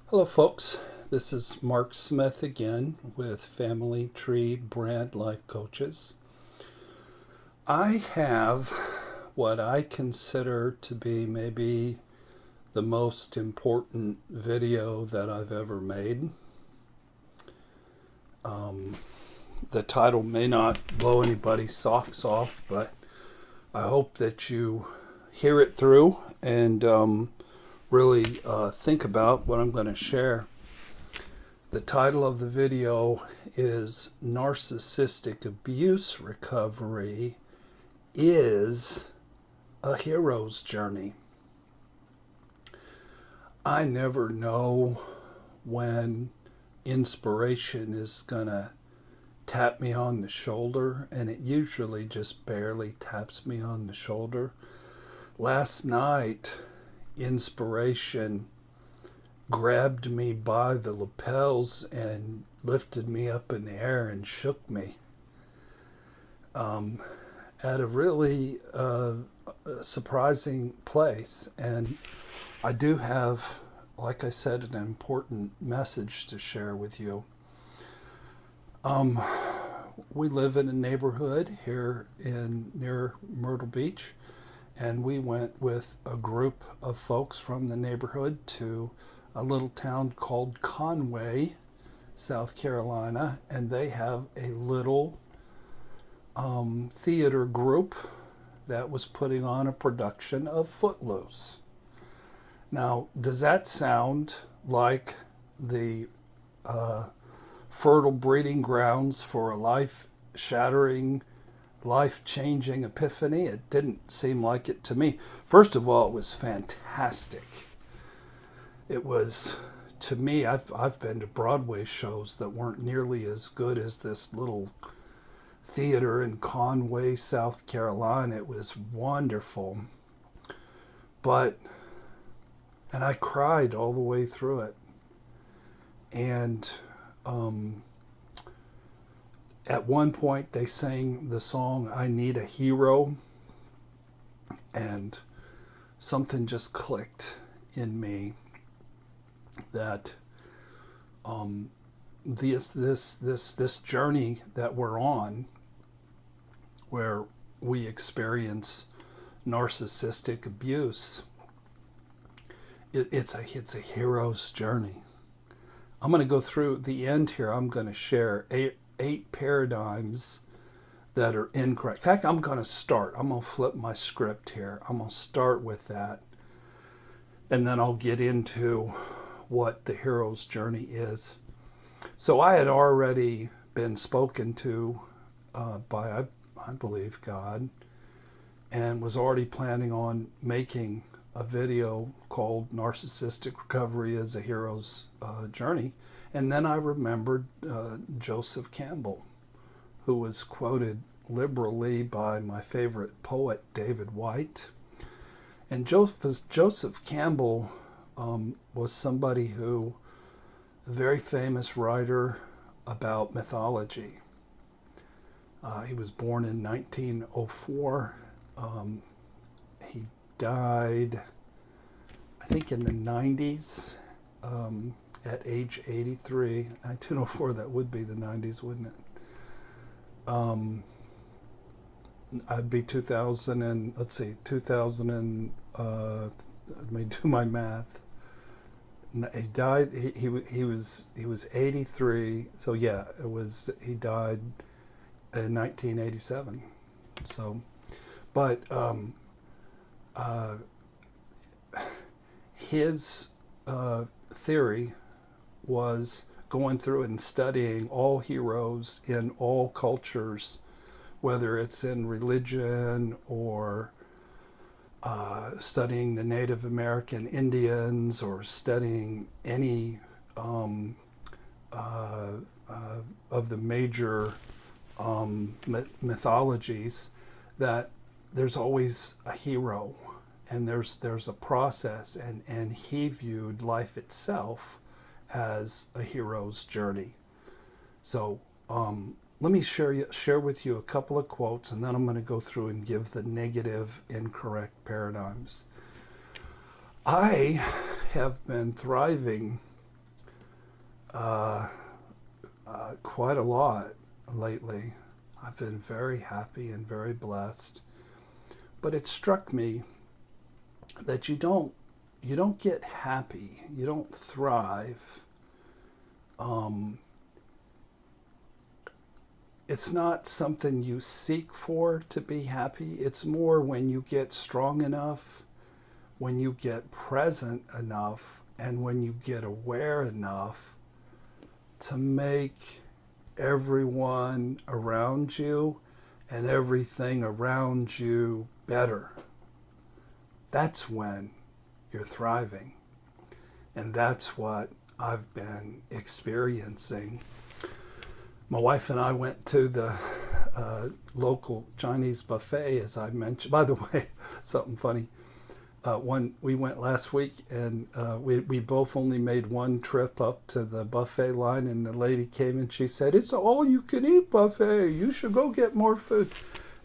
Hello, folks. This is Mark Smith again with Family Tree Brand Life Coaches. I have what I consider to be maybe the most important video that I've ever made. The title may not blow anybody's socks off, but I hope that you hear it through and really think about what I'm going to share. The title of the video is Narcissistic Abuse Recovery is a Hero's Journey. I never know when inspiration is going to tap me on the shoulder, and it usually just barely taps me on the shoulder. Last night, inspiration grabbed me by the lapels and lifted me up in the air and shook me at a really surprising place. And I do have, like I said, an important message to share with you. We live in a neighborhood here near Myrtle Beach, and we went with a group of folks from the neighborhood to a little town called Conway, South Carolina, and they have a little theater group that was putting on a production of Footloose. Now, does that sound like the fertile breeding grounds for a life-shattering, life-changing epiphany? It didn't seem like it to me. First of all, it was fantastic. It was, to me, I've been to Broadway shows that weren't nearly as good as this little theater in Conway, South Carolina. It was wonderful. And I cried all the way through it. And at one point they sang the song "I Need a Hero," and something just clicked in me that this journey that we're on, where we experience narcissistic abuse, it's a hero's journey. I'm going to go through the end here. I'm going to share eight paradigms that are incorrect. In fact, I'm going to flip my script here. I'm going to start with that, and then I'll get into what the hero's journey is. So I had already been spoken to by, I believe, God, and was already planning on making a video called Narcissistic Recovery is a Hero's Journey. And then I remembered Joseph Campbell, who was quoted liberally by my favorite poet, David White. And Joseph Campbell was somebody who, a very famous writer about mythology. He was born in 1904. He died, I think, in the 90s at age 83. 1904, that would be the 90s, wouldn't it? I'd be 2000 and, let's see, 2000 and, let me do my math. He died, he was 83, so yeah, he died in 1987. So, but his theory was going through and studying all heroes in all cultures, whether it's in religion or studying the Native American Indians, or studying any of the major mythologies, that there's always a hero, and there's a process, and he viewed life itself as a hero's journey. So let me share with you a couple of quotes, and then I'm going to go through and give the negative, incorrect paradigms. I have been thriving uh, quite a lot lately. I've been very happy and very blessed. But it struck me that you don't get happy, you don't thrive. Um, it's not something you seek for to be happy. It's more when you get strong enough, when you get present enough, and when you get aware enough to make everyone around you and everything around you better. That's when you're thriving. And that's what I've been experiencing. My wife and I went to the local Chinese buffet, as I mentioned. By the way, something funny. We went last week, and we both only made one trip up to the buffet line, and the lady came and she said, "It's all you can eat buffet. You should go get more food."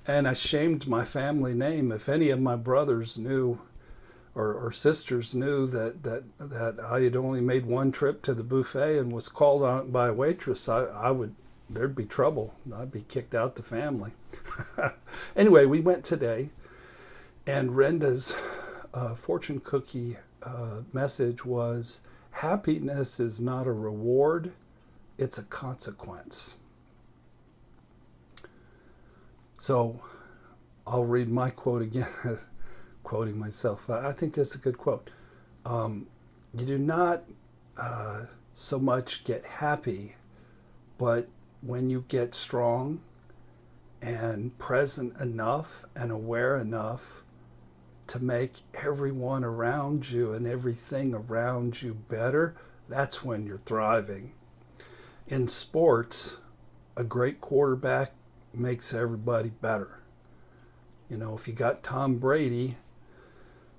And I shamed my family name. If any of my brothers knew or sisters knew that I had only made one trip to the buffet and was called on by a waitress, there'd be trouble. I'd be kicked out the family. Anyway, we went today, and Renda's fortune cookie message was, happiness is not a reward, it's a consequence. So I'll read my quote again, quoting myself. I think that's a good quote. You do not so much get happy, but when you get strong and present enough and aware enough to make everyone around you and everything around you better, that's when you're thriving. In sports, a great quarterback makes everybody better. You know, if you got Tom Brady,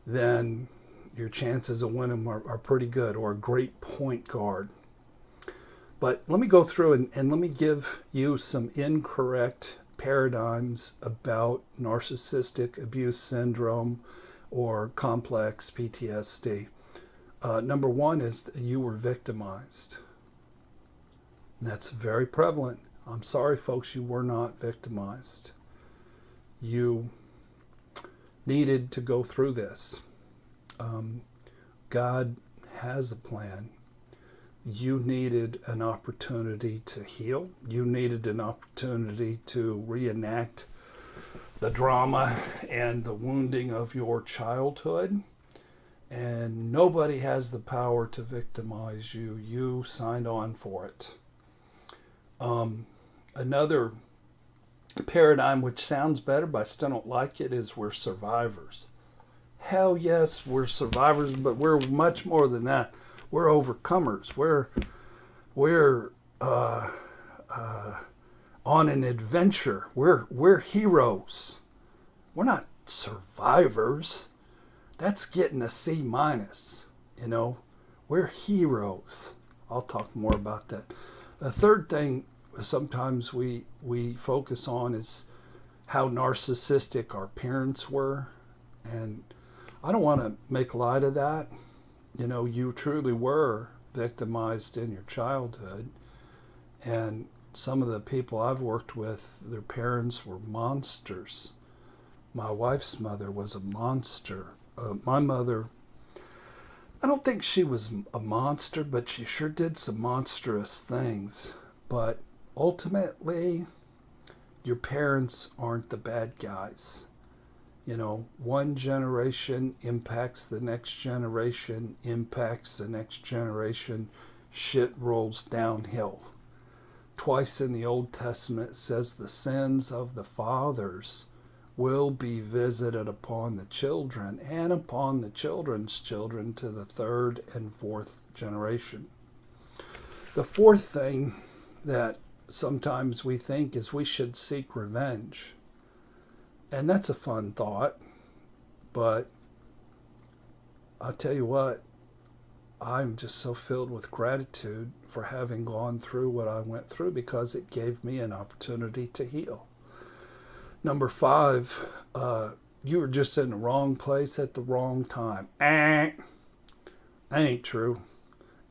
then your chances of winning are pretty good, or a great point guard. But let me go through and let me give you some incorrect paradigms about narcissistic abuse syndrome or complex PTSD. Number one is that you were victimized. And that's very prevalent. I'm sorry, folks, you were not victimized. You needed to go through this. God has a plan. You needed an opportunity to heal. You needed an opportunity to reenact the drama and the wounding of your childhood. And nobody has the power to victimize you. You signed on for it. Another paradigm which sounds better, but I still don't like it, is we're survivors. Hell yes, we're survivors, but we're much more than that. We're overcomers. We're on an adventure. We're heroes. We're not survivors. That's getting a C minus. You know, we're heroes. I'll talk more about that. The third thing sometimes we focus on is how narcissistic our parents were, and I don't want to make light of that. You know, you truly were victimized in your childhood, and some of the people I've worked with, their parents were monsters. My wife's mother was a monster. My mother, I don't think she was a monster, but she sure did some monstrous things. But ultimately, your parents aren't the bad guys. You know, one generation impacts the next generation, impacts the next generation. Shit rolls downhill. Twice in the Old Testament it says the sins of the fathers will be visited upon the children and upon the children's children to the third and fourth generation. The fourth thing that sometimes we think is we should seek revenge. And that's a fun thought, but I'll tell you what, I'm just so filled with gratitude for having gone through what I went through, because it gave me an opportunity to heal. Number 5, you were just in the wrong place at the wrong time. That ain't true.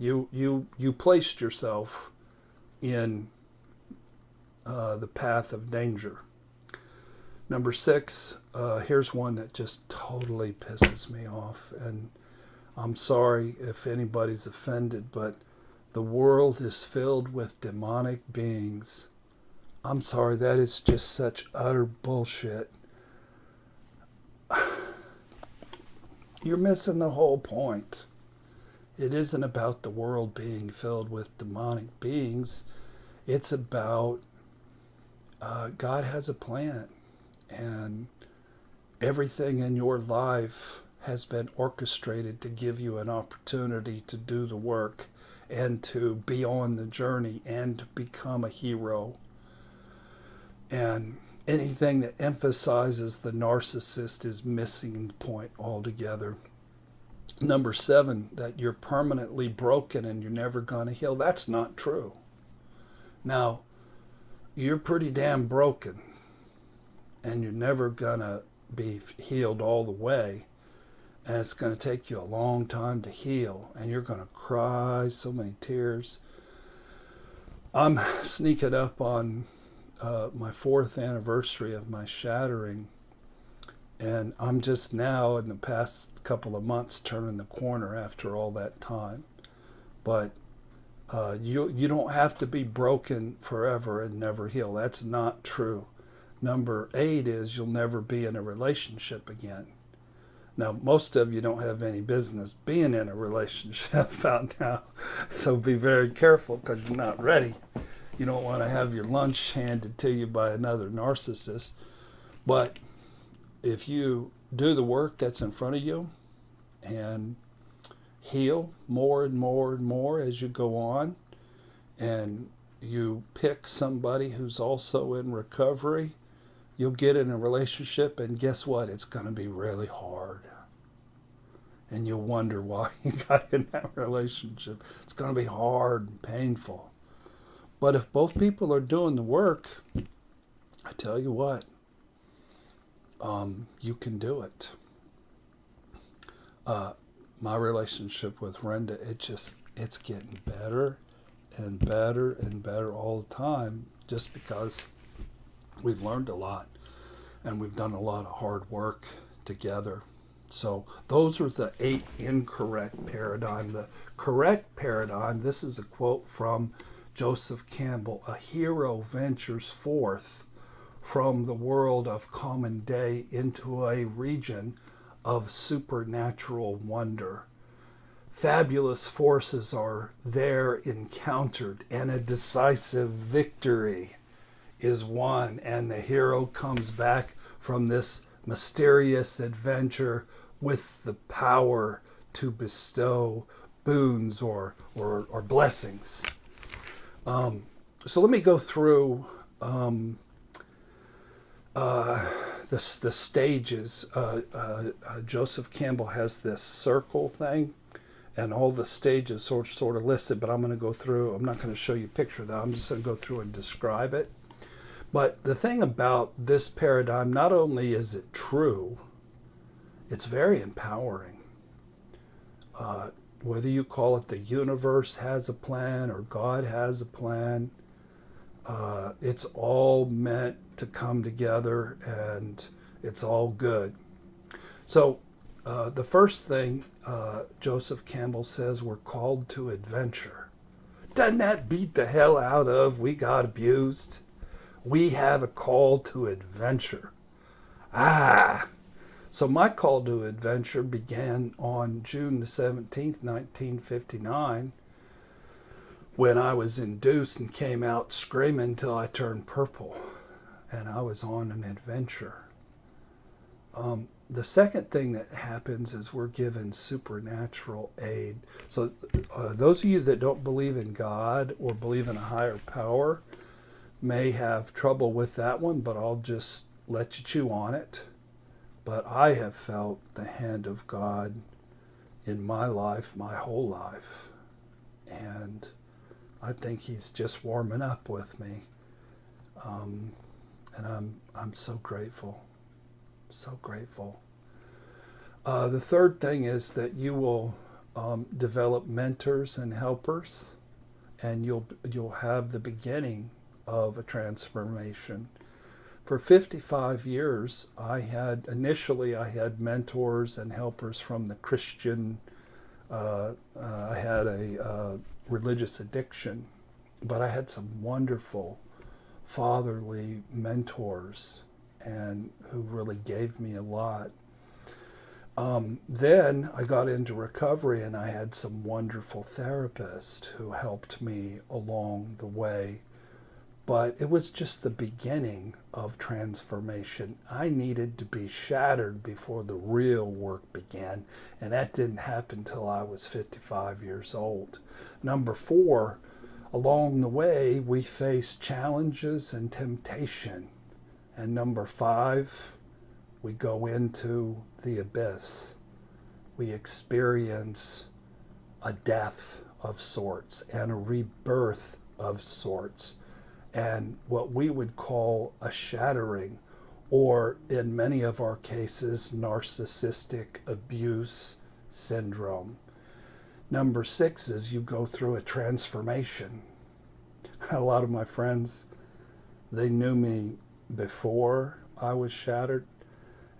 You placed yourself in the path of danger. Number 6, here's one that just totally pisses me off, and I'm sorry if anybody's offended, but the world is filled with demonic beings. I'm sorry, that is just such utter bullshit. You're missing the whole point. It isn't about the world being filled with demonic beings. It's about God has a plan, and everything in your life has been orchestrated to give you an opportunity to do the work and to be on the journey and to become a hero. And anything that emphasizes the narcissist is missing the point altogether. Number 7, that you're permanently broken and you're never going to heal. That's not true. Now, you're pretty damn broken and you're never going to be healed all the way. And it's going to take you a long time to heal, and you're going to cry so many tears. I'm sneaking up on my 4th anniversary of my shattering, and I'm just now in the past couple of months turning the corner after all that time. But you don't have to be broken forever and never heal. That's not true. Number 8 is you'll never be in a relationship again. Now, most of you don't have any business being in a relationship out now, so be very careful because you're not ready. You don't want to have your lunch handed to you by another narcissist. But if you do the work that's in front of you and heal more and more and more as you go on, and you pick somebody who's also in recovery, you'll get in a relationship, and guess what? It's going to be really hard. And you'll wonder why you got in that relationship. It's going to be hard and painful. But if both people are doing the work, I tell you what, you can do it. My relationship with Renda, it's getting better and better and better all the time, just because we've learned a lot and we've done a lot of hard work together. So those are the 8 incorrect paradigm. The correct paradigm, this is a quote from Joseph Campbell: a hero ventures forth from the world of common day into a region of supernatural wonder. Fabulous forces are there encountered, and a decisive victory is won, and the hero comes back from this mysterious adventure with the power to bestow boons or blessings. So let me go through the stages. Joseph Campbell has this circle thing, and all the stages sort of listed, but I'm going to go through. I'm not going to show you a picture of that. I'm just going to go through and describe it. But the thing about this paradigm, not only is it true, it's very empowering. Whether you call it the universe has a plan or God has a plan, it's all meant to come together, and it's all good. So the first thing Joseph Campbell says, we're called to adventure. Doesn't that beat the hell out of we got abused? We have a call to adventure. So my call to adventure began on June the 17th, 1959, when I was induced and came out screaming till I turned purple, and I was on an adventure. The second thing that happens is we're given supernatural aid. So those of you that don't believe in God or believe in a higher power may have trouble with that one, but I'll just let you chew on it. But I have felt the hand of God in my life, my whole life. And I think he's just warming up with me. And I'm so grateful. So grateful. The third thing is that you will develop mentors and helpers, and you'll have the beginning of a transformation. For 55 years, I had mentors and helpers from the Christian. I had a religious addiction, but I had some wonderful fatherly mentors and who really gave me a lot. Then I got into recovery, and I had some wonderful therapists who helped me along the way. But it was just the beginning of transformation. I needed to be shattered before the real work began, and that didn't happen till I was 55 years old. Number 4, along the way, we face challenges and temptation. And number 5, we go into the abyss. We experience a death of sorts and a rebirth of sorts, and what we would call a shattering, or in many of our cases, Narcissistic Abuse Syndrome. Number 6 is you go through a transformation. A lot of my friends, they knew me before I was shattered,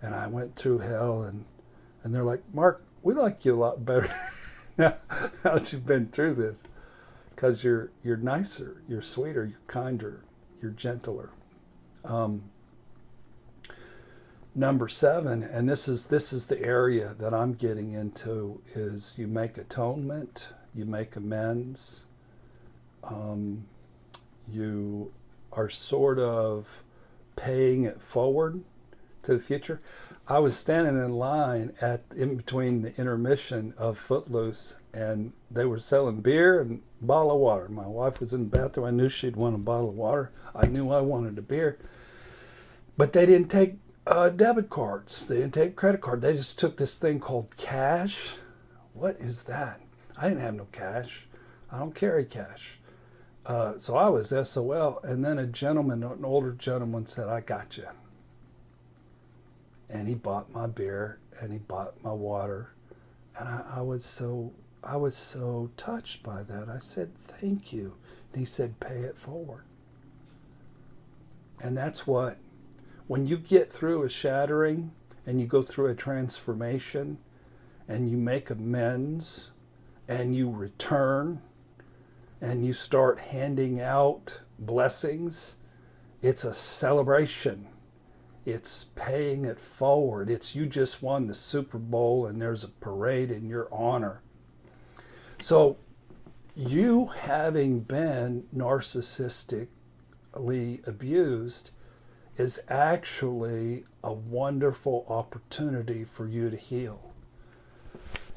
and I went through hell, and they're like, Mark, we like you a lot better now that you've been through this, because you're nicer, you're sweeter, you're kinder, you're gentler. Number 7, and this is the area that I'm getting into, is you make atonement, you make amends, you are sort of paying it forward to the future. I was standing in line in between the intermission of Footloose, and they were selling beer and a bottle of water. My wife was in the bathroom. I knew she'd want a bottle of water. I knew I wanted a beer. But they didn't take debit cards. They didn't take credit card. They just took this thing called cash. What is that? I didn't have no cash. I don't carry cash. So I was SOL. And then an older gentleman said, I got you. And he bought my beer and he bought my water. And I was so touched by that. I said, thank you. And he said, pay it forward. And that's what, when you get through a shattering and you go through a transformation and you make amends and you return and you start handing out blessings, it's a celebration. It's paying it forward. It's you just won the Super Bowl and there's a parade in your honor. So you having been narcissistically abused is actually a wonderful opportunity for you to heal.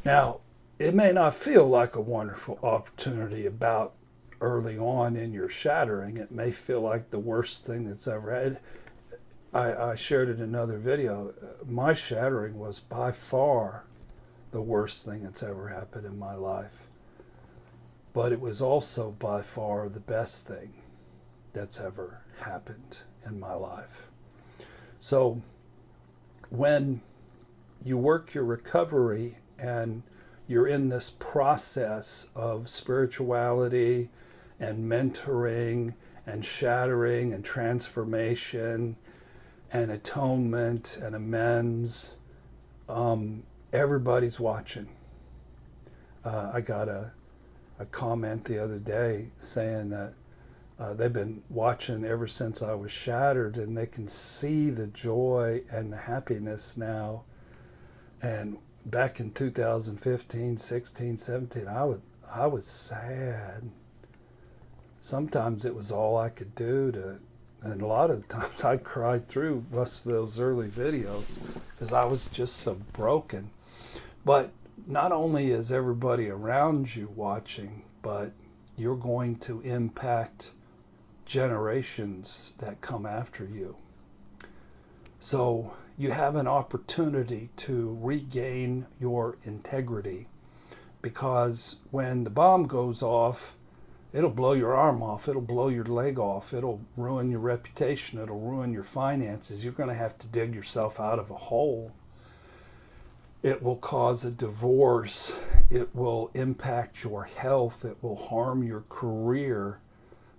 Now, it may not feel like a wonderful opportunity about early on in your shattering. It may feel like the worst thing that's ever had. I shared it in another video. My shattering was by far the worst thing that's ever happened in my life. But it was also by far the best thing that's ever happened in my life. So when you work your recovery and you're in this process of spirituality and mentoring and shattering and transformation and atonement and amends, everybody's watching. I got a comment the other day saying that they've been watching ever since I was shattered, and they can see the joy and the happiness now. And back in 2015, 16, 17, I was sad. Sometimes it was all I could do to, and a lot of the times I cried through most of those early videos because I was just so broken. But not only is everybody around you watching, but you're going to impact generations that come after you. So you have an opportunity to regain your integrity, because when the bomb goes off, it'll blow your arm off, it'll blow your leg off, it'll ruin your reputation, it'll ruin your finances. You're going to have to dig yourself out of a hole. It will cause a divorce it will impact your health, it will harm your career.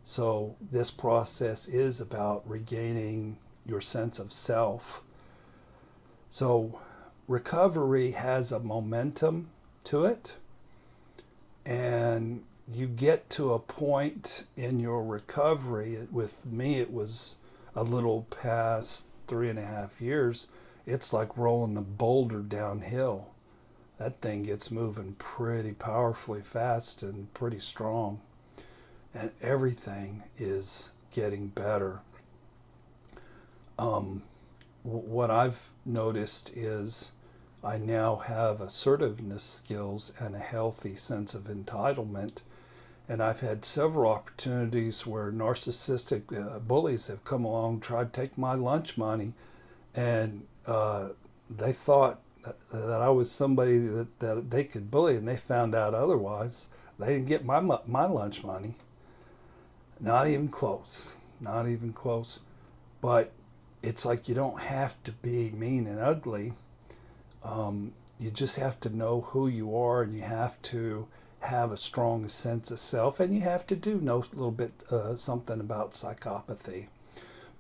So this process is about regaining your sense of self. So recovery has a momentum to it, and you get to a point in your recovery. With me, it was a little past 3.5 years. It's like rolling a boulder downhill. That thing gets moving pretty powerfully fast and pretty strong, and everything is getting better. What I've noticed is I now have assertiveness skills and a healthy sense of entitlement. And I've had several opportunities where narcissistic bullies have come along, tried to take my lunch money, and they thought that I was somebody that they could bully, and they found out otherwise. They didn't get my lunch money. Not even close. Not even close. But it's like you don't have to be mean and ugly. You just have to know who you are, and you have to have a strong sense of self, and you have to know a little bit something about psychopathy.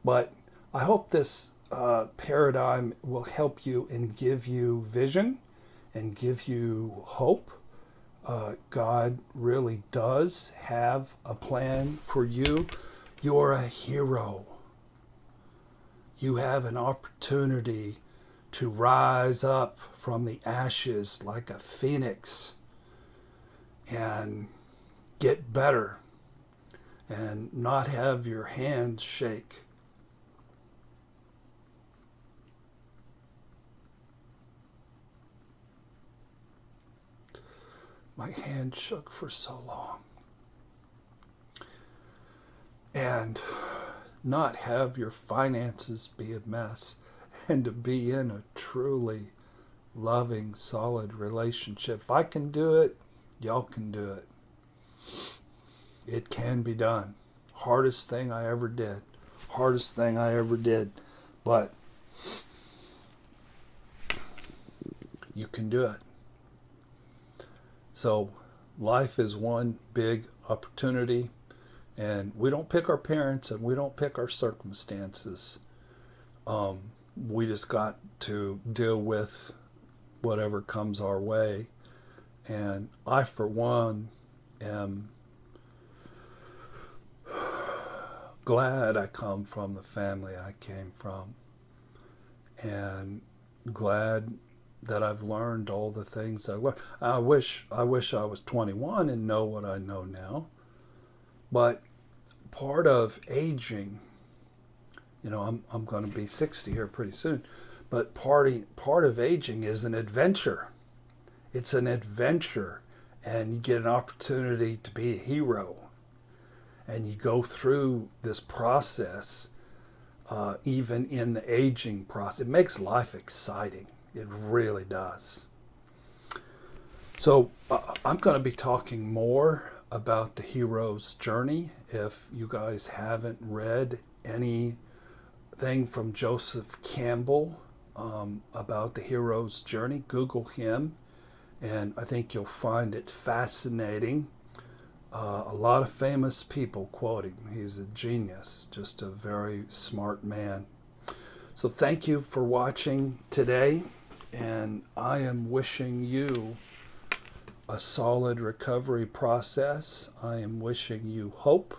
But I hope this paradigm will help you and give you vision and give you hope. God really does have a plan for you. You're a hero. You have an opportunity to rise up from the ashes like a phoenix and get better and not have your hands shake. My hand shook for so long. And not have your finances be a mess, and to be in a truly loving, solid relationship. If I can do it, y'all can do it. It can be done. Hardest thing I ever did. Hardest thing I ever did. But you can do it. So life is one big opportunity, and we don't pick our parents and we don't pick our circumstances. We just got to deal with whatever comes our way. And I, for one, am glad I come from the family I came from, and glad that I've learned all the things I learned. I wish I was 21 and know what I know now. But part of aging, I'm going to be 60 here pretty soon, but part of aging is an adventure. It's an adventure, and you get an opportunity to be a hero, and you go through this process, even in the aging process. It makes life exciting. It really does. So I'm going to be talking more about the hero's journey. If you guys haven't read anything from Joseph Campbell about the hero's journey, Google him, and I think you'll find it fascinating. A lot of famous people quote him. He's a genius, just a very smart man. So thank you for watching today, and I am wishing you a solid recovery process. I am wishing you hope.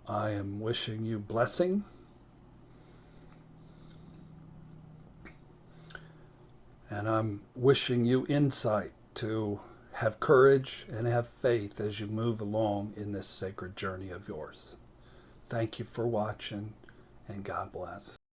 I am wishing you blessing. And I'm wishing you insight to have courage and have faith as you move along in this sacred journey of yours. Thank you for watching, and God bless.